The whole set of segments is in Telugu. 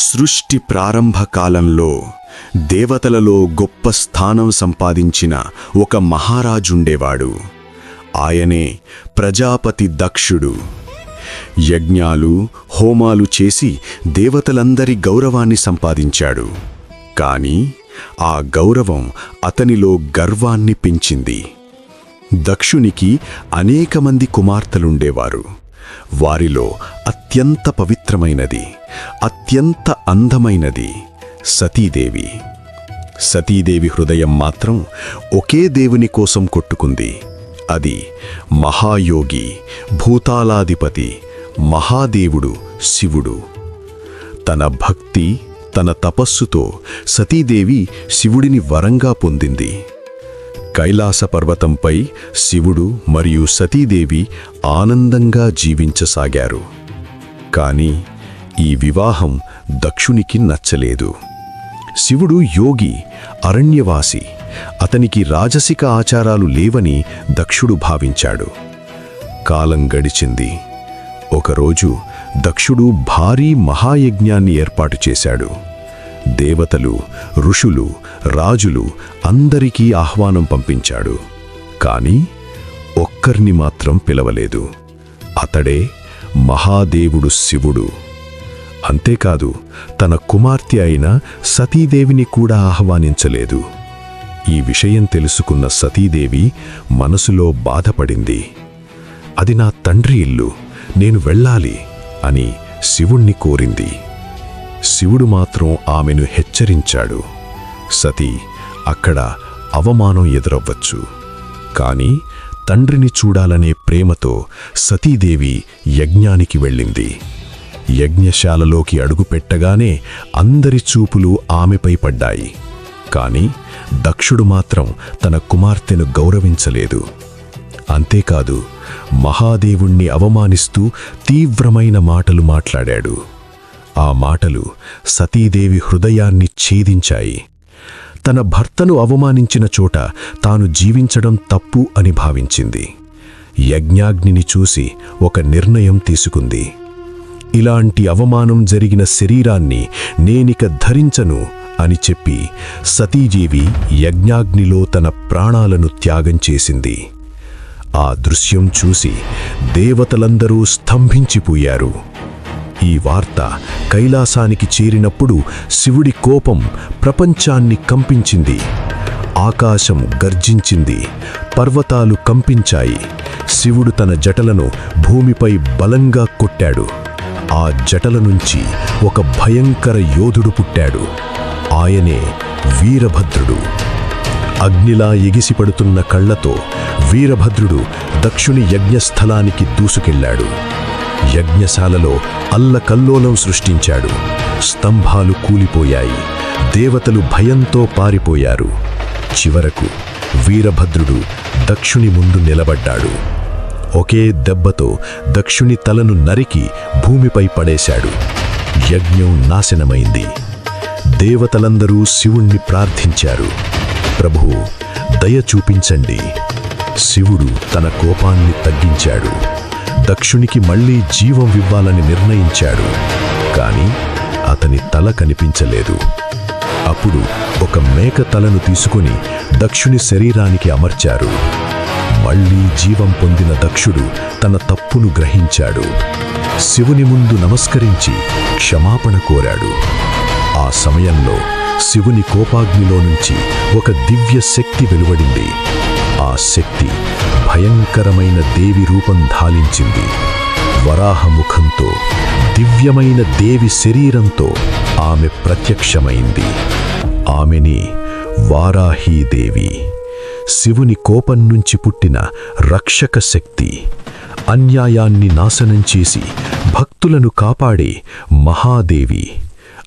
సృష్టి ప్రారంభ కాలంలో దేవతలలో గొప్ప స్థానం సంపాదించిన ఒక మహారాజుండేవాడు. ఆయనే ప్రజాపతి దక్షుడు. యజ్ఞాలు హోమాలు చేసి దేవతలందరి గౌరవాన్ని సంపాదించాడు. కాని ఆ గౌరవం అతనిలో గర్వాన్ని పెంచింది. దక్షునికి అనేక మంది కుమార్తెలుండేవారు. వారిలో అత్యంత పవిత్రమైనది, అత్యంత అందమైనది సతీదేవి. సతీదేవి హృదయం మాత్రం ఒకే దేవుని కోసం కొట్టుకుంది. అది మహాయోగి, భూతాలాధిపతి, మహాదేవుడు శివుడు. తన భక్తి, తన తపస్సుతో సతీదేవి శివుడిని వరంగా పొందింది. కైలాస పర్వతంపై శివుడు మరియు సతీదేవి ఆనందంగా జీవించసాగారు. కాని ఈ వివాహం దక్షునికి నచ్చలేదు. శివుడు యోగి, అరణ్యవాసి. అతనికి రాజసిక ఆచారాలు లేవని దక్షుడు భావించాడు. కాలం గడిచింది. ఒకరోజు దక్షుడు భారీ మహాయజ్ఞాన్ని ఏర్పాటు చేశాడు. దేవతలు, ఋషులు, రాజులు అందరికీ ఆహ్వానం పంపించాడు. కాని ఒక్కర్ని మాత్రం పిలవలేదు. అతడే మహాదేవుడు శివుడు. అంతేకాదు, తన కుమార్తె అయిన సతీదేవిని కూడా ఆహ్వానించలేదు. ఈ విషయం తెలుసుకున్న సతీదేవి మనసులో బాధపడింది. అది నా తండ్రి ఇల్లు, నేను వెళ్ళాలి అని శివుణ్ణి కోరింది. శివుడు మాత్రం ఆమెను హెచ్చరించాడు. సతీ, అక్కడ అవమానం ఎదురవ్వచ్చు. కాని తండ్రిని చూడాలనే ప్రేమతో సతీదేవి యజ్ఞానికి వెళ్ళింది. యజ్ఞశాలలోకి అడుగుపెట్టగానే అందరి చూపులు ఆమెపై పడ్డాయి. కాని దక్షుడు మాత్రం తన కుమార్తెను గౌరవించలేదు. అంతేకాదు, మహాదేవుణ్ణి అవమానిస్తూ తీవ్రమైన మాటలు మాట్లాడాడు. ఆ మాటలు సతీదేవి హృదయాన్ని ఛేదించాయి. తన భర్తను అవమానించిన చోట తాను జీవించడం తప్పు అని భావించింది. యజ్ఞాగ్నిని చూసి ఒక నిర్ణయం తీసుకుంది. ఇలాంటి అవమానం జరిగిన శరీరాన్ని నేనిక ధరించను అని చెప్పి సతీదేవి యజ్ఞాగ్నిలో తన ప్రాణాలను త్యాగం చేసింది. ఆ దృశ్యం చూసి దేవతలందరూ స్తంభించిపోయారు. ఈ వార్త కైలాసానికి చేరినప్పుడు శివుడి కోపం ప్రపంచాన్ని కంపించింది. ఆకాశం గర్జించింది, పర్వతాలు కంపించాయి. శివుడు తన జటలను భూమిపై బలంగా కొట్టాడు. ఆ జటల నుంచి ఒక భయంకర యోధుడు పుట్టాడు. ఆయనే వీరభద్రుడు. అగ్నిలా ఎగిసిపడుతున్న కళ్లతో వీరభద్రుడు దక్షుని యజ్ఞస్థలానికి దూసుకెళ్లాడు. యజ్ఞశాలలో అల్లకల్లోలం సృష్టించాడు. స్తంభాలు కూలిపోయాయి. దేవతలు భయంతో పారిపోయారు. చివరకు వీరభద్రుడు దక్షుని ముందు నిలబడ్డాడు. ఒకే దెబ్బతో దక్షుని తలను నరికి భూమిపై పడేశాడు. యజ్ఞం నాశనమైంది. దేవతలందరూ శివుణ్ణి ప్రార్థించారు. ప్రభువు, దయ చూపించండి. శివుడు తన కోపాన్ని తగ్గించాడు. దక్షునికి మళ్లీ జీవం ఇవ్వాలని నిర్ణయించాడు. కాని అతని తల కనిపించలేదు. అప్పుడు ఒక మేక తలను తీసుకుని దక్షుని శరీరానికి అమర్చారు. మళ్లీ జీవం పొందిన దక్షుడు తన తప్పును గ్రహించాడు. శివుని ముందు నమస్కరించి క్షమాపణ కోరాడు. ఆ సమయంలో శివుని కోపాగ్నిలో నుంచి ఒక దివ్య శక్తి వెలువడింది. ఆ శక్తి భయంకరమైన దేవి రూపం ధాలించింది. వరాహముఖంతో, దివ్యమైన దేవి శరీరంతో ఆమె ప్రత్యక్షమైంది. ఆమెని వారాహీదేవి. శివుని కోపం నుంచి పుట్టిన రక్షక శక్తి. అన్యాయాన్ని నాశనం చేసి భక్తులను కాపాడే మహాదేవి.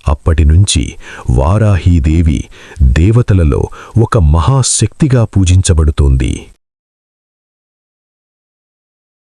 అప్పటినుంచి వారాహీదేవి దేవతలలో ఒక మహాశక్తిగా పూజించబడుతోంది.